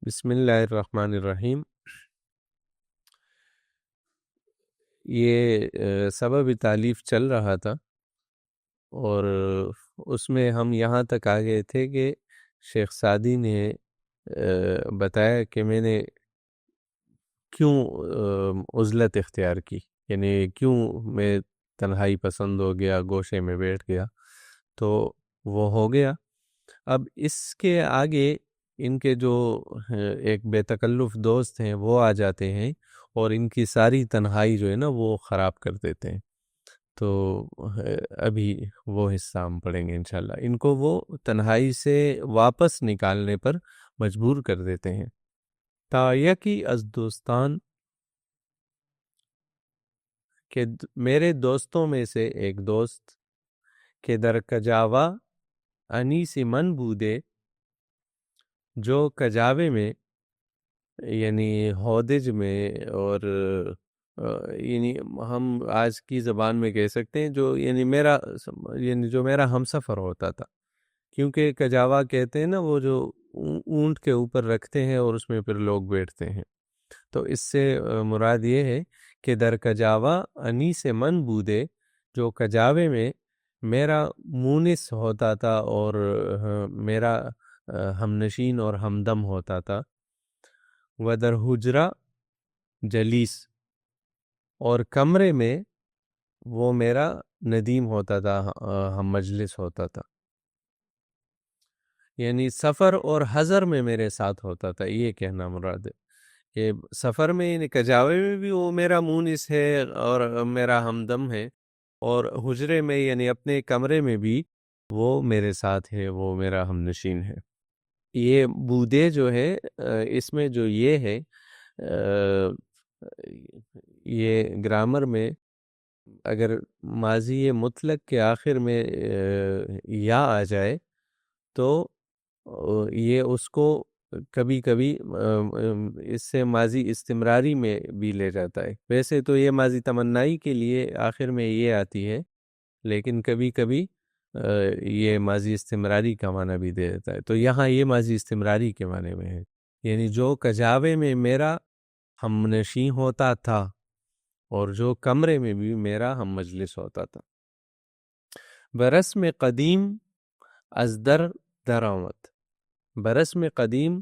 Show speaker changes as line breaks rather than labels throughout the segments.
بسم اللہ الرحمن الرحیم۔ یہ سبب تالیف چل رہا تھا اور اس میں ہم یہاں تک آ گئے تھے کہ شیخ سعدی نے بتایا کہ میں نے کیوں عزلت اختیار کی، یعنی کیوں میں تنہائی پسند ہو گیا، گوشے میں بیٹھ گیا، تو وہ ہو گیا۔ اب اس کے آگے ان کے جو ایک بے تکلف دوست ہیں وہ آ جاتے ہیں اور ان کی ساری تنہائی جو ہے نا وہ خراب کر دیتے ہیں۔ تو ابھی وہ حصہ ہم پڑھیں گے انشاءاللہ۔ ان کو وہ تنہائی سے واپس نکالنے پر مجبور کر دیتے ہیں۔ تایا کی از دوستان کہ میرے دوستوں میں سے ایک دوست کہ در کجاوا انیس من بودے، جو کجاوے میں یعنی ہودج میں، اور یعنی ہم آج کی زبان میں کہہ سکتے ہیں جو یعنی جو میرا ہم سفر ہوتا تھا، کیونکہ کجاوا کہتے ہیں نا وہ جو اونٹ کے اوپر رکھتے ہیں اور اس میں پھر لوگ بیٹھتے ہیں، تو اس سے مراد یہ ہے کہ در کجاوا انی سے من بودے، جو کجاوے میں میرا مونس ہوتا تھا اور میرا ہم نشین اور ہمدم ہوتا تھا، ودر حجرہ جلیس، اور کمرے میں وہ میرا ندیم ہوتا تھا، ہم مجلس ہوتا تھا، یعنی سفر اور حضر میں میرے ساتھ ہوتا تھا، یہ کہنا مراد ہے کہ سفر میں یعنی کجاوے میں بھی وہ میرا مونس ہے اور میرا ہمدم ہے، اور حجرے میں یعنی اپنے کمرے میں بھی وہ میرے ساتھ ہے، وہ میرا ہم نشین ہے۔ یہ بودے جو ہے اس میں جو یہ ہے یہ گرامر میں اگر ماضی مطلق کے آخر میں یا آ جائے تو یہ اس کو کبھی کبھی اس سے ماضی استمراری میں بھی لے جاتا ہے۔ ویسے تو یہ ماضی تمنائی کے لیے آخر میں یہ آتی ہے، لیکن کبھی کبھی یہ ماضی استمراری کا معنی بھی دے دیتا ہے، تو یہاں یہ ماضی استمراری کے معنی میں ہے، یعنی جو کجاوے میں میرا ہم نشین ہوتا تھا اور جو کمرے میں بھی میرا ہم مجلس ہوتا تھا۔ برسم قدیم از در آمد، برسم قدیم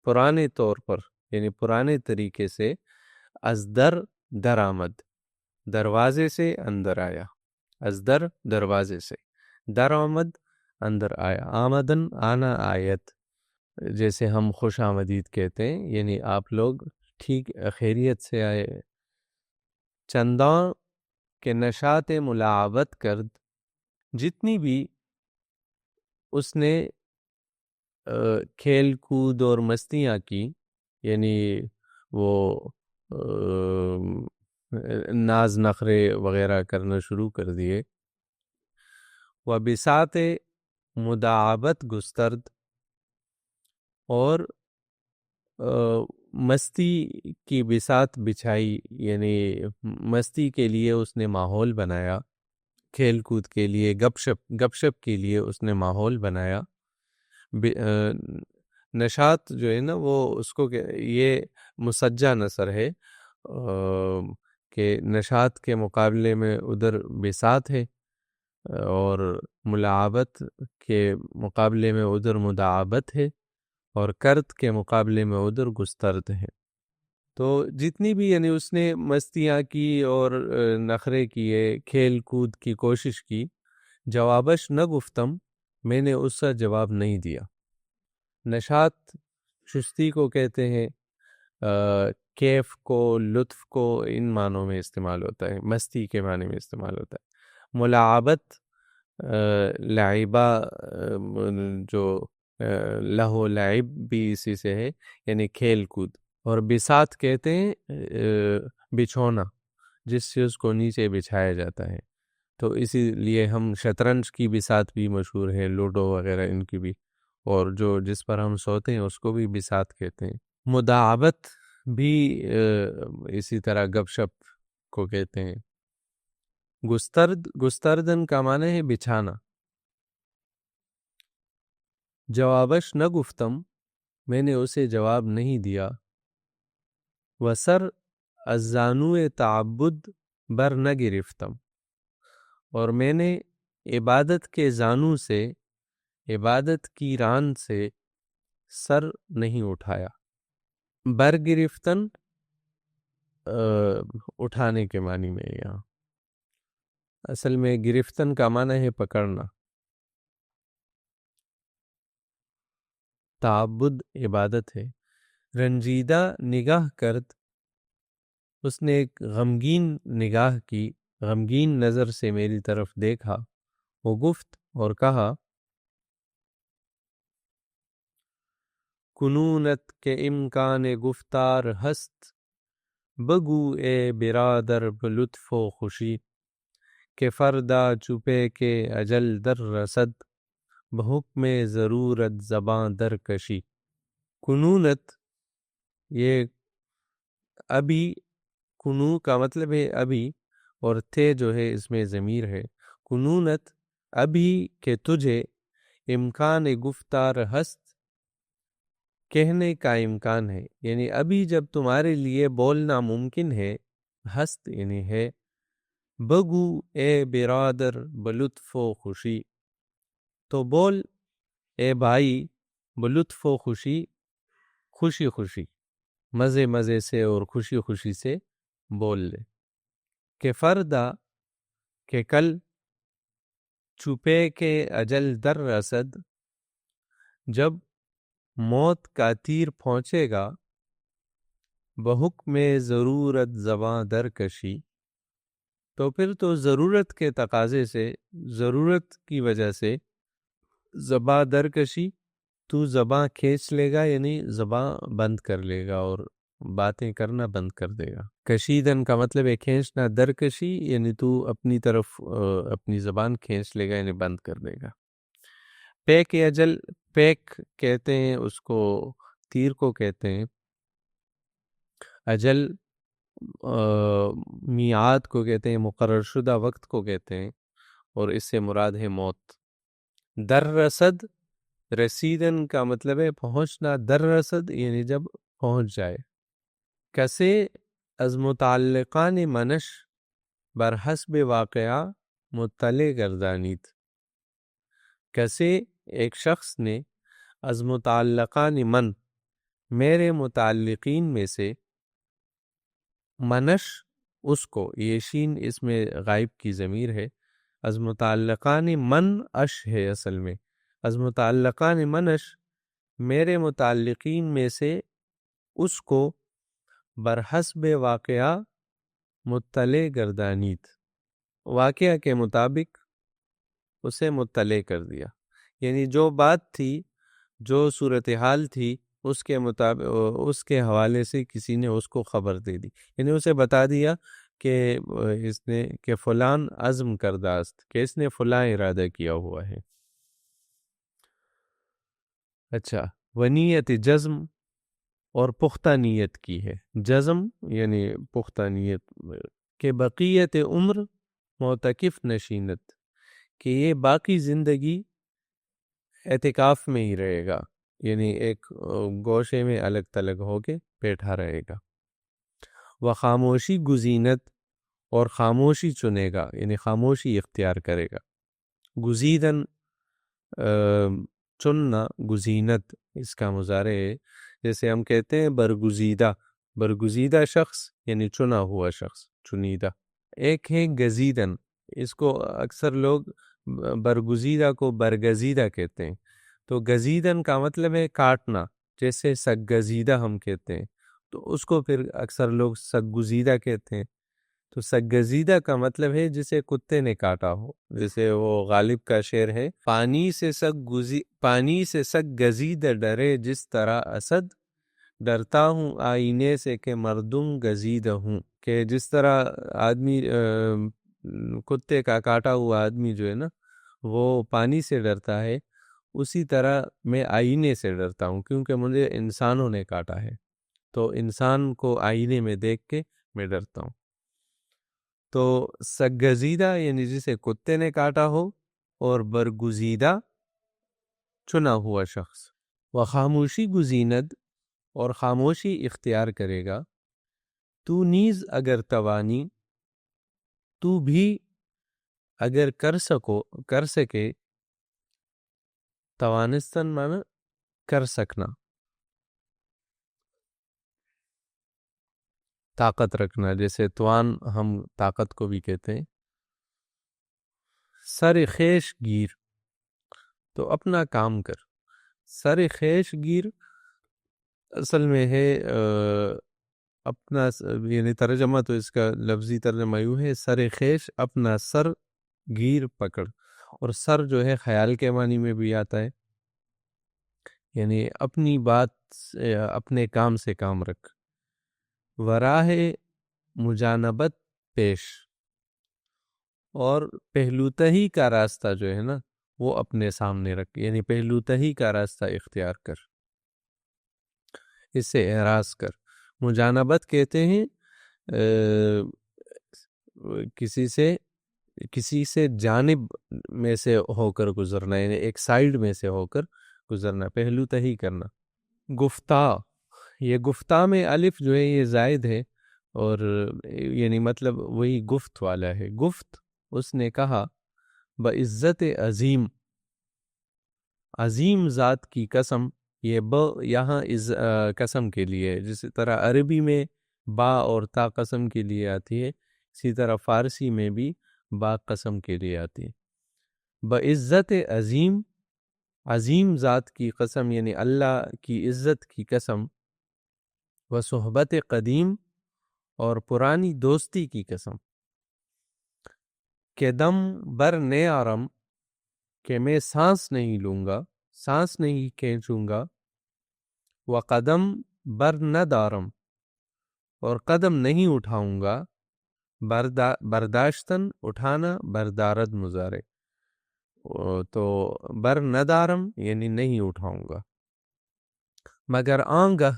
پرانے طور پر یعنی پرانے طریقے سے، از در آمد دروازے سے اندر آیا، از دروازے سے، در آمد اندر آیا، آمدن آنا آیت، جیسے ہم خوش آمدید کہتے ہیں، یعنی آپ لوگ ٹھیک خیریت سے آئے۔ چنداں کہ نشاط ملاعبت کرد، جتنی بھی اس نے کھیل کود اور مستیاں کی، یعنی وہ ناز نخرے وغیرہ کرنا شروع کر دیے۔ و بساط مداعبت گسترد، اور مستی کی بساط بچھائی، یعنی مستی کے لیے اس نے ماحول بنایا، کھیل کود کے لیے، گپ شپ کے لیے اس نے ماحول بنایا۔ نشاط جو ہے نا وہ اس کو یہ مسجع نثر ہے کہ نشاط کے مقابلے میں ادھر بساط ہے، اور ملاعبت کے مقابلے میں ادھر مداعبت ہے، اور کرد کے مقابلے میں ادھر گسترد ہے۔ تو جتنی بھی یعنی اس نے مستیاں کی اور نخرے کیے، کھیل کود کی کوشش کی، جوابش نہ گفتم، میں نے اس کا جواب نہیں دیا۔ نشاط چستی کو کہتے ہیں، کیف کو، لطف کو، ان معنوں میں استعمال ہوتا ہے، مستی کے معنی میں استعمال ہوتا ہے۔ ملاعبت لعبہ جو لہو لعب بھی اسی سے ہے، یعنی کھیل کود، اور بساط کہتے ہیں بچھونا، جس چیز کو نیچے بچھایا جاتا ہے، تو اسی لیے ہم شطرنج کی بساط بھی مشہور ہے، لوڈو وغیرہ ان کی بھی، اور جو جس پر ہم سوتے ہیں اس کو بھی بساط کہتے ہیں۔ مداعبت بھی اسی طرح گپ شپ کو کہتے ہیں۔ گستردن کا معنی ہے بچھانا۔ جوابش نہ گفتم، میں نے اسے جواب نہیں دیا. وسر ازانو تعبد بر نہ گرفتم، اور میں نے عبادت کے زانو سے، عبادت کی ران سے سر نہیں اٹھایا. بر گرفتن اٹھانے کے معنی میں، یہاں اصل میں گرفتن کا معنی ہے پکڑنا. تعبد عبادت ہے. رنجیدہ نگاہ کرد، اس نے ایک غمگین نگاہ کی، غمگین نظر سے میری طرف دیکھا. وہ گفت اور کہا، کنونت کے امکان گفتار ہست، بگو اے برادر بلطف و خوشی، کہ فردا چپے کے اجل در رسد، بحکم ضرورت زباں در کشی. کنونت، یہ ابھی، کنو کا مطلب ہے ابھی، اور تھے جو ہے اس میں ضمیر ہے. کنونت ابھی کہ تجھے، امکان گفتار ہست کہنے کا امکان ہے، یعنی ابھی جب تمہارے لیے بولنا ممکن ہے. ہست یعنی ہے. بگو اے برادر بلطف و خوشی، تو بول اے بھائی بلطف و خوشی، خوشی خوشی، مزے مزے سے اور خوشی خوشی سے بول لے. کہ فردا، کہ کل، چھپے کے اجل در رسد، جب موت کا تیر پہنچے گا، بحکم ضرورت زباں در کشی، تو پھر تو ضرورت کے تقاضے سے، ضرورت کی وجہ سے زباں در کشی، تو زباں کھینچ لے گا، یعنی زباں بند کر لے گا اور باتیں کرنا بند کر دے گا. کشیدن کا مطلب ہے کھینچنا، درکشی یعنی تو اپنی طرف اپنی زبان کھینچ لے گا، یعنی بند کر دے گا. پیک اجل، پیک کہتے ہیں اس کو، تیر کو کہتے ہیں. اجل میعاد کو کہتے ہیں، مقرر شدہ وقت کو کہتے ہیں، اور اس سے مراد ہے موت. در رسد، رسیدن کا مطلب ہے پہنچنا، در رسد یعنی جب پہنچ جائے. کسے از متعلقان منش بر حسب واقعہ مطلع گردانید. کسے ایک شخص نے، از متعلقان من میرے متعلقین میں سے، منش اس کو، یہ شین اس میں غائب کی ضمیر ہے. از متعلقان من اش ہے اصل میں. از متعلقان منش میرے متعلقین میں سے اس کو برحسب واقعہ مطلع گردانید، واقعہ کے مطابق اسے مطلع کر دیا. یعنی جو بات تھی، جو صورتحال تھی، اس کے مطابق، اس کے حوالے سے کسی نے اس کو خبر دے دی، یعنی اسے بتا دیا کہ اس نے، کہ فلان عزم کرداست، کہ اس نے فلاں ارادہ کیا ہوا ہے. اچھا، ونیت جزم، اور پختہ نیت کی ہے. جزم یعنی پختہ نیت. کہ بقیت عمر معتکف نشینت، کہ یہ باقی زندگی اعتکاف میں ہی رہے گا، یعنی ایک گوشے میں الگ تلگ ہو کے بیٹھا رہے گا. وہ خاموشی گزینت، اور خاموشی چنے گا، یعنی خاموشی اختیار کرے گا. گزیدن چننا، گزینت اس کا مضارع ہے. جیسے ہم کہتے ہیں برگزیدہ، برگزیدہ شخص یعنی چنا ہوا شخص، چنیدہ. ایک ہے گزیدن، اس کو اکثر لوگ برگزیدہ کو برگزیدہ کہتے ہیں. تو گزیدن کا مطلب ہے کاٹنا، جیسے سگزیدہ ہم کہتے ہیں، تو اس کو پھر اکثر لوگ سگزیدہ کہتے ہیں. تو سگزیدہ کا مطلب ہے جسے کتے نے کاٹا ہو، جیسے وہ غالب کا شعر ہے، پانی سے سگ گزیدہ ڈرے جس طرح اسد، ڈرتا ہوں آئینے سے کہ مردم گزیدہ ہوں. کہ جس طرح آدمی کتے کا کاٹا ہوا آدمی جو ہے نا، وہ پانی سے ڈرتا ہے، اسی طرح میں آئینے سے ڈرتا ہوں، کیونکہ مجھے انسانوں نے کاٹا ہے، تو انسان کو آئینے میں دیکھ کے میں ڈرتا ہوں. تو سگزیدہ یعنی جسے کتے نے کاٹا ہو، اور برگزیدہ چنا ہوا شخص. و خاموشی گزیند اور خاموشی اختیار کرے گا، تو نیز اگر توانی، تو بھی اگر کر سکے، توانستن مانا کر سکنا، طاقت رکھنا، جیسے توان ہم طاقت کو بھی کہتے ہیں. سر خیش گیر، تو اپنا کام کر. سر خیش گیر اصل میں ہے اپنا، یعنی ترجمہ تو اس کا لفظی ترجمہ یوں ہے، سر خیش اپنا سر گیر پکڑ. اور سر جو ہے خیال کے معنی میں بھی آتا ہے، یعنی اپنی بات اپنے کام سے کام رکھ. وراہ مجانبت پیش، اور پہلو تہی کا راستہ جو ہے نا وہ اپنے سامنے رکھ، یعنی پہلو تہی کا راستہ اختیار کر، اس سے اعراض کر. مجانبت کہتے ہیں کسی سے جانب میں سے ہو کر گزرنا، یعنی ایک سائیڈ میں سے ہو کر گزرنا، پہلو تہی کرنا. گفتہ، یہ گفتہ میں الف جو ہے یہ زائد ہے، اور یعنی مطلب وہی گفت والا ہے. گفت، اس نے کہا، بعزت عظیم، عظیم ذات کی قسم. یہ یہاں قسم کے لیے، جس طرح عربی میں با اور تا قسم کے لیے آتی ہے، اسی طرح فارسی میں بھی با قسم کے لیے آتی ہے. بعزت عظیم، عظیم ذات کی قسم، یعنی اللہ کی عزت کی قسم. و صحبت قدیم، اور پرانی دوستی کی قسم. کہ دم بر نے آرم، کہ میں سانس نہیں لوں گا، سانس نہیں کھینچوں گا. و قدم بر نہ دارم، اور قدم نہیں اٹھاؤں گا. برداشتن اٹھانا، بردارد مضارع، تو بر نہ دارم یعنی نہیں اٹھاؤں گا. مگر آنگہ،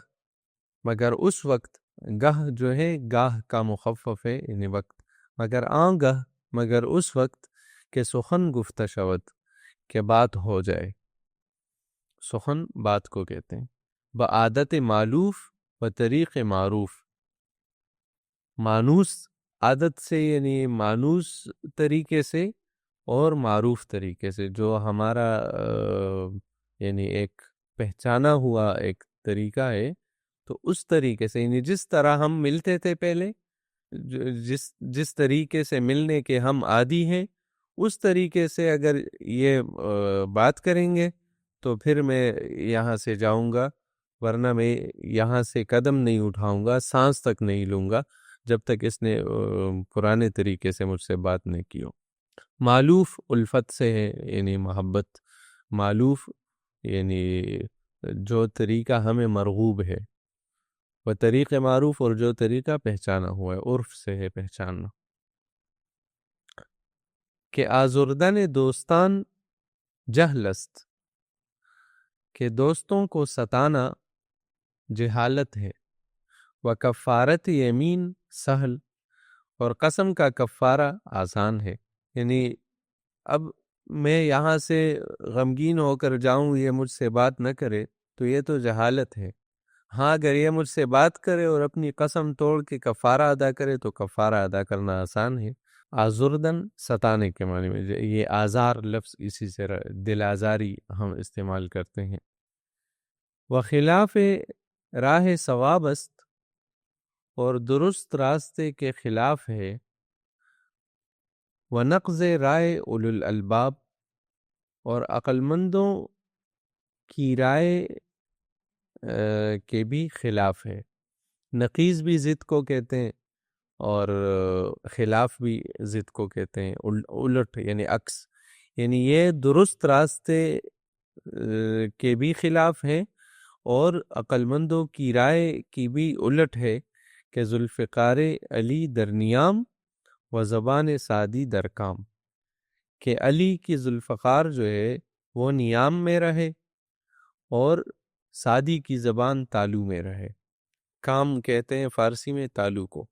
مگر اس وقت، گاہ جو ہے گاہ کا مخفف ہے یعنی وقت. مگر آنگہ، مگر اس وقت، کہ سخن گفتہ شود، کہ بات ہو جائے. سخن بات کو کہتے ہیں. بعادت معلوف و طریق معروف. مانوس عادت سے یعنی مانوس طریقے سے، اور معروف طریقے سے، جو ہمارا یعنی ایک پہچانا ہوا ایک طریقہ ہے، تو اس طریقے سے، یعنی جس طرح ہم ملتے تھے پہلے، جس طریقے سے ملنے کے ہم عادی ہیں، اس طریقے سے اگر یہ بات کریں گے تو پھر میں یہاں سے جاؤں گا، ورنہ میں یہاں سے قدم نہیں اٹھاؤں گا، سانس تک نہیں لوں گا جب تک اس نے پرانے طریقے سے مجھ سے بات نہیں کی ہو. معلوف الفت سے ہے، یعنی محبت. معلوف یعنی جو طریقہ ہمیں مرغوب ہے، وہ طریق معروف، اور جو طریقہ پہچانا ہوا ہے، عرف سے ہے پہچاننا. کہ آزردن دوستان جہل است، کہ دوستوں کو ستانا جہالت ہے. و کفارت یمین سہل، اور قسم کا کفارہ آسان ہے. یعنی اب میں یہاں سے غمگین ہو کر جاؤں، یہ مجھ سے بات نہ کرے، تو یہ تو جہالت ہے. ہاں اگر یہ مجھ سے بات کرے اور اپنی قسم توڑ کے کفارہ ادا کرے تو کفارہ ادا کرنا آسان ہے. آزردن ستانے کے معنی میں، یہ آزار لفظ اسی سے دل آزاری ہم استعمال کرتے ہیں. وخلاف راہ صواب است، اور درست راستے کے خلاف ہے. ونقض رائے اولو الالباب، اور عقل مندوں کی رائے کے بھی خلاف ہے. نقیض بھی ضد کو کہتے ہیں، اور خلاف بھی ضد کو کہتے ہیں، الٹ یعنی عکس. یعنی یہ درست راستے کے بھی خلاف ہیں، اور عقل مندوں کی رائے کی بھی الٹ ہے. کہ ذوالفقار علی در نیام، و زبان سعدی در کام. کہ علی کی ذوالفقار جو ہے وہ نیام میں رہے، اور سعدی کی زبان تالو میں رہے. کام کہتے ہیں فارسی میں تالو کو،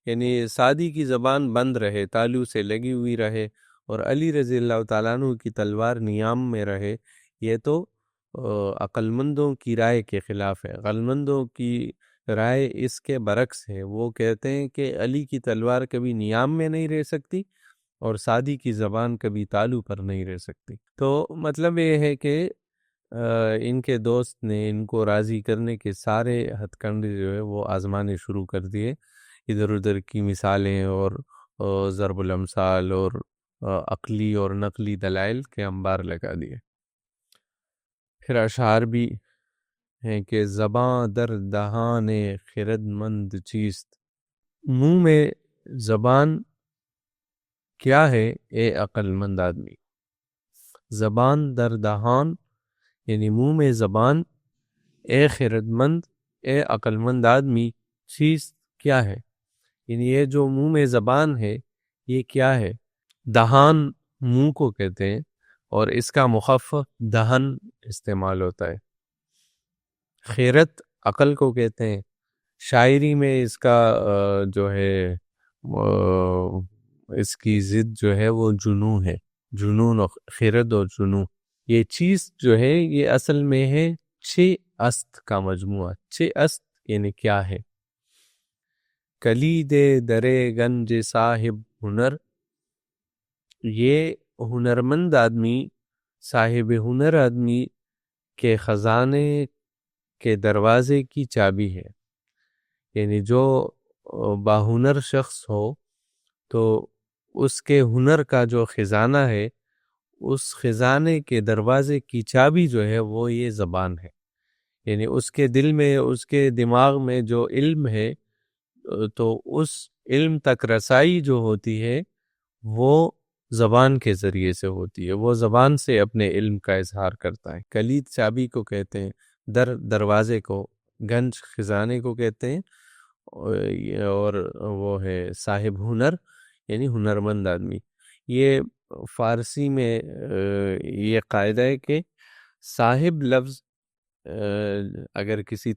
یعنی سعدی کی زبان بند رہے، تالو سے لگی ہوئی رہے، اور علی رضی اللہ تعالیٰ عنہ کی تلوار نیام میں رہے. یہ تو عقل مندوں کی رائے کے خلاف ہے. عقل مندوں کی رائے اس کے برعکس ہے. وہ کہتے ہیں کہ علی کی تلوار کبھی نیام میں نہیں رہ سکتی اور سعدی کی زبان کبھی تالو پر نہیں رہ سکتی. تو مطلب یہ ہے کہ ان کے دوست نے ان کو راضی کرنے کے سارے ہتھ کنڈے جو ہے وہ آزمانے شروع کر دیے. ادھر ادھر کی مثالیں اور ضرب الامثال اور عقلی اور نقلی دلائل کے انبار لگا دیے. پھر اشعار بھی ہیں کہ زباں در دہان خرد مند چیست. منہ میں زبان کیا ہے اے عقل مند آدمی. زبان در دہان یعنی منہ میں زبان، اے خرد مند اے عقل مند آدمی، چیز کیا ہے، یعنی یہ جو منہ میں زبان ہے یہ کیا ہے. دہان منہ کو کہتے ہیں اور اس کا مخفف دہن استعمال ہوتا ہے. خیرت عقل کو کہتے ہیں. شاعری میں اس کا جو ہے اس کی ضد جو ہے وہ جنون ہے. جنون اور خیرت اور جنون، یہ چیز جو ہے یہ اصل میں ہے چھ است کا مجموعہ. چھ است یعنی کیا ہے. کلید درے گنج صاحب ہنر، یہ ہنرمند آدمی، صاحب ہنر آدمی کے خزانے کے دروازے کی چابی ہے. یعنی جو باہنر شخص ہو تو اس کے ہنر کا جو خزانہ ہے، اس خزانے کے دروازے کی چابی جو ہے وہ یہ زبان ہے. یعنی اس کے دل میں، اس کے دماغ میں جو علم ہے تو اس علم تک رسائی جو ہوتی ہے وہ زبان کے ذریعے سے ہوتی ہے. وہ زبان سے اپنے علم کا اظہار کرتا ہے. کلید چابی کو کہتے ہیں، در دروازے کو، گنج خزانے کو کہتے ہیں، اور وہ ہے صاحب ہنر یعنی ہنرمند آدمی. یہ فارسی میں یہ قاعدہ ہے کہ صاحب لفظ اگر کسی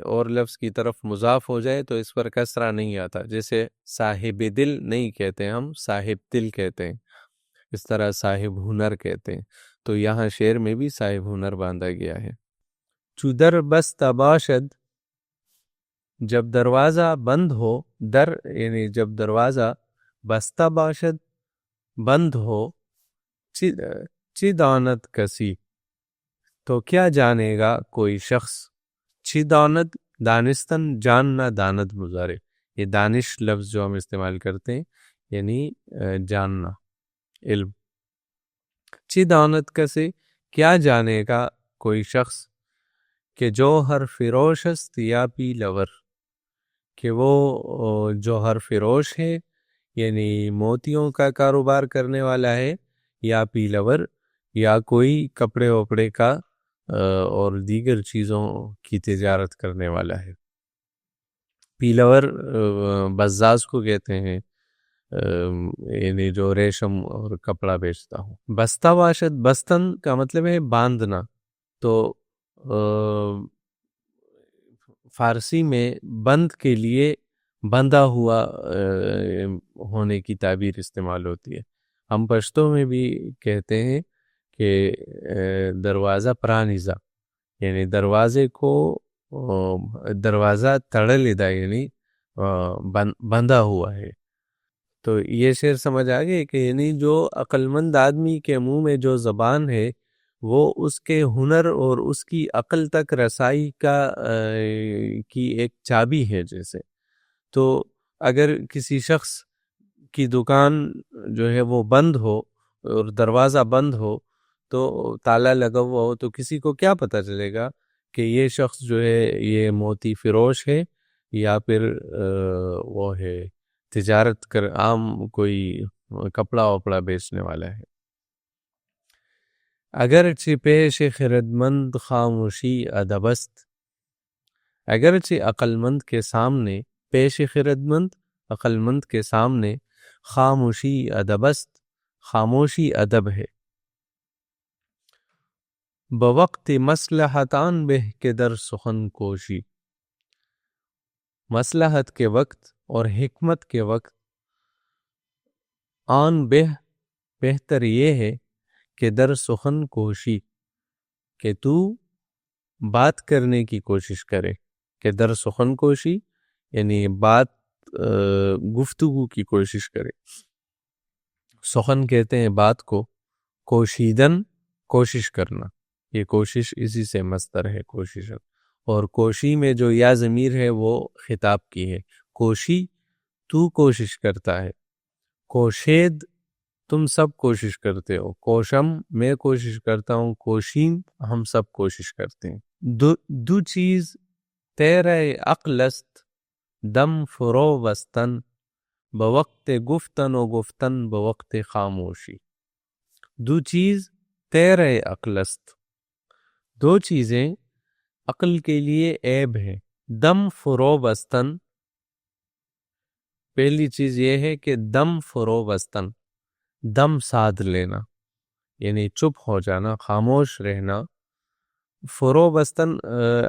اور لفظ کی طرف مضاف ہو جائے تو اس پر کسرہ نہیں آتا. جیسے صاحب دل نہیں کہتے ہم، صاحب دل کہتے ہیں. اس طرح صاحب ہنر کہتے ہیں. تو یہاں شعر میں بھی صاحب ہنر باندھا گیا ہے. چودر بست باشد، جب دروازہ بند ہو، در یعنی جب دروازہ، بستہ باشد بند ہو، چی دانت کسی، تو کیا جانے گا کوئی شخص. چی دانت، دانستن، جاننا، دانت مضارع. یہ دانش لفظ جو ہم استعمال کرتے ہیں یعنی جاننا، علم. چی دانت کسی، کیا جانے گا کوئی شخص کہ جوہر فروش است یا پی لور، کہ وہ جوہر فروش ہے یعنی موتیوں کا کاروبار کرنے والا ہے، یا پی لور یا کوئی کپڑے وپڑے کا اور دیگر چیزوں کی تجارت کرنے والا ہے. پیلور بزاز کو کہتے ہیں، یعنی جو ریشم اور کپڑا بیچتا ہوں. بستہ باشد، بستن کا مطلب ہے باندھنا. تو فارسی میں بند کے لیے بندھا ہوا ہونے کی تعبیر استعمال ہوتی ہے. ہم پشتو میں بھی کہتے ہیں کہ دروازہ پرانیزا، یعنی دروازے کو دروازہ تڑلیدہ یعنی بندھا ہوا ہے. تو یہ شعر سمجھ آگئے کہ یعنی جو عقل مند آدمی کے منہ میں جو زبان ہے وہ اس کے ہنر اور اس کی عقل تک رسائی کی ایک چابی ہے. جیسے تو اگر کسی شخص کی دکان جو ہے وہ بند ہو اور دروازہ بند ہو تو تالا لگا ہوا ہو تو کسی کو کیا پتہ چلے گا کہ یہ شخص جو ہے یہ موتی فروش ہے یا پھر وہ ہے تجارت کر عام کوئی کپڑا وپڑا بیچنے والا ہے. اگرچہ پیش خردمند خاموشی ادب است، اگرچہ عقل مند کے سامنے، پیش خردمند عقل مند کے سامنے، خاموشی ادب است، خاموشی ادب ہے. بوقت مصلحتان بہ کے در سخن کوشی، مصلحت کے وقت اور حکمت کے وقت آن بہ بہتر یہ ہے کہ در سخن کوشی، کہ تو بات کرنے کی کوشش کرے، کہ در سخن کوشی یعنی بات گفتگو کی کوشش کرے. سخن کہتے ہیں بات کو، کوشیدن کوشش کرنا، یہ کوشش اسی سے مصدر ہے کوشش. اور کوشی میں جو یا ضمیر ہے وہ خطاب کی ہے. کوشی تو کوشش کرتا ہے، کوشید تم سب کوشش کرتے ہو، کوشم میں کوشش کرتا ہوں، کوشیم ہم سب کوشش کرتے ہیں. دو چیز تیرے عقل است دم فرو وستن بوقت گفتن و گفتن بوقت خاموشی. دو چیز تیرے عقل است، دو چیزیں عقل کے لیے عیب ہیں. دم فرو وستن، پہلی چیز یہ ہے کہ دم فرو وستن، دم سادھ لینا یعنی چپ ہو جانا، خاموش رہنا. فرو بستن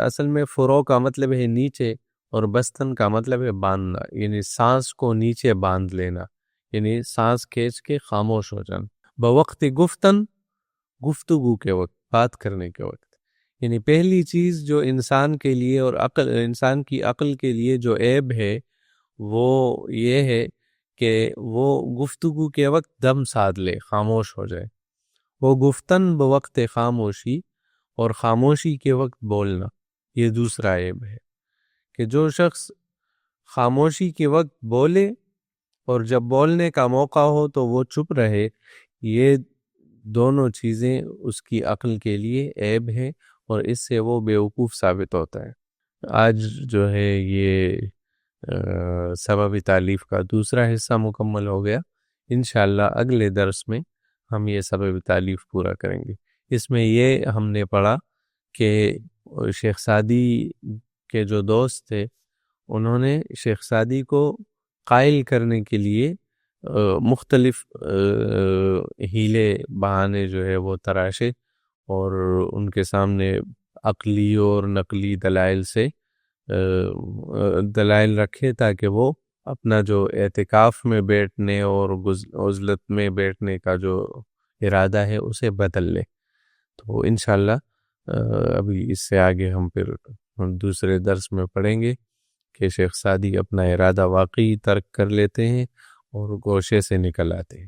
اصل میں فرو کا مطلب ہے نیچے اور بستن کا مطلب ہے باندھنا، یعنی سانس کو نیچے باندھ لینا، یعنی سانس کھینچ کے خاموش ہو جانا. بوقت گفتن، گفتگو کے وقت، بات کرنے کے وقت. یعنی پہلی چیز جو انسان کے لیے اور انسان کی عقل کے لیے جو عیب ہے وہ یہ ہے کہ وہ گفتگو کے وقت دم سادھ لے، خاموش ہو جائے. وہ گفتن بوقت خاموشی، اور خاموشی کے وقت بولنا، یہ دوسرا عیب ہے کہ جو شخص خاموشی کے وقت بولے اور جب بولنے کا موقع ہو تو وہ چپ رہے، یہ دونوں چیزیں اس کی عقل کے لیے عیب ہیں اور اس سے وہ بیوقوف ثابت ہوتا ہے. آج جو ہے یہ سبب تالیف کا دوسرا حصہ مکمل ہو گیا. انشاءاللہ اگلے درس میں ہم یہ سبب تالیف پورا کریں گے. اس میں یہ ہم نے پڑھا کہ شیخ سعدی کے جو دوست تھے انہوں نے شیخ سعدی کو قائل کرنے کے لیے مختلف ہیلے بہانے جو ہے وہ تراشے اور ان کے سامنے عقلی اور نقلی دلائل سے دلائل رکھے تاکہ وہ اپنا جو اعتکاف میں بیٹھنے اور عزلت میں بیٹھنے کا جو ارادہ ہے اسے بدل لے. تو انشاءاللہ ابھی اس سے آگے ہم پھر دوسرے درس میں پڑھیں گے کہ شیخ سعدی اپنا ارادہ واقعی ترک کر لیتے ہیں اور گوشے سے نکل آتے ہیں.